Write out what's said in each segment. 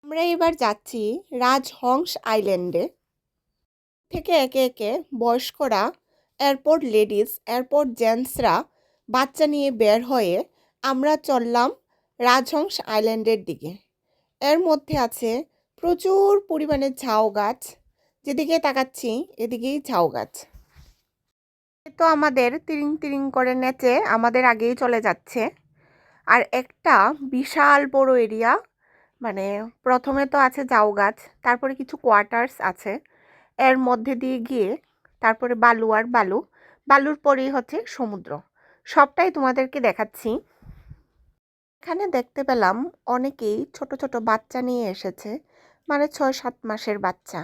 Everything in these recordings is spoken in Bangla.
আমরা এবার যাচ্ছি রাজহংস আইল্যান্ডে। থেকে একে একে বয়স্করা, এয়ারপোর্ট লেডিস, এয়ারপোর্ট জেন্টসরা বাচ্চা নিয়ে বের হয়ে আমরা চললাম রাজহংস আইল্যান্ডের দিকে। এর মধ্যে আছে প্রচুর পরিমাণে ঝাউ গাছ। যেদিকে তাকাচ্ছি এদিকেই ঝাউ গাছ। তো আমাদের তিরিং তিরিং করে নেচে আমাদের আগেই চলে যাচ্ছে। আর একটা বিশাল বড় এরিয়া, মানে প্রথমে তো আছে ঝাউ গাছ, তারপরে কিছু কোয়ার্টার্স আছে, এর মধ্যে দিয়ে গিয়ে তারপরে বালু আর বালু, বালুর পরেই হচ্ছে সমুদ্র। সবটাই তোমাদেরকে দেখাচ্ছি। এখানে দেখতে পেলাম অনেকেই ছোট ছোট বাচ্চা নিয়ে এসেছে, মানে 6-7 মাসের বাচ্চা।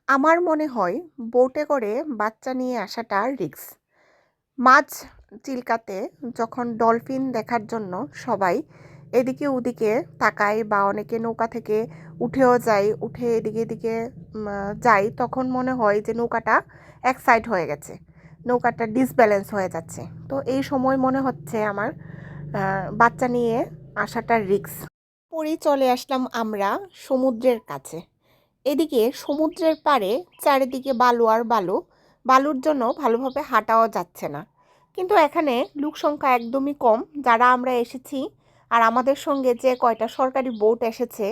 আমার মনে হয় বোটে করে বাচ্চা নিয়ে আসাটা রিস্ক। মাছ চিল্কাতে যখন ডলফিন দেখার জন্য সবাই এদিকে ওদিকে তাকায় বা অনেকে নৌকা থেকে উঠেও যায়, উঠে এদিকে এদিকে যায়, তখন মনে হয় যে নৌকাটা এক সাইড হয়ে গেছে, নৌকাটা ডিসব্যালেন্স হয়ে যাচ্ছে। তো এই সময় মনে হচ্ছে আমার বাচ্চা নিয়ে আসাটা রিস্ক। পরেই চলে আসলাম আমরা সমুদ্রের কাছে। এদিকে সমুদ্রের পাড়ে চারিদিকে বালু আর বালু, বালুর জন্য ভালোভাবে হাঁটাও যাচ্ছে না। কিন্তু এখানে লোক সংখ্যা একদমই কম যারা আমরা এসেছি, আর আমাদের সঙ্গে যে কয়টা সরকারি বোট এসেছে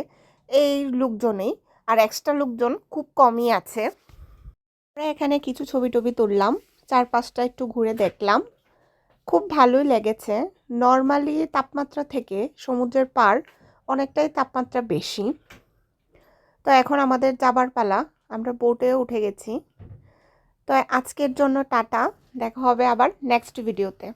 এই লোকজনেই, আর এক্সট্রা লোকজন খুব কমই আছে। আমরা এখানে কিছু ছবি টবি তুললাম, চারপাশটা একটু ঘুরে দেখলাম, খুব ভালোই লেগেছে। নর্মালি তাপমাত্রা থেকে সমুদ্রের পাড় অনেকটাই তাপমাত্রা বেশি। তো এখন আমাদের যাবার পালা, আমরা বোটেও উঠে গেছি। তো আজকের জন্য টাটা, দেখা হবে আবার নেক্সট ভিডিওতে।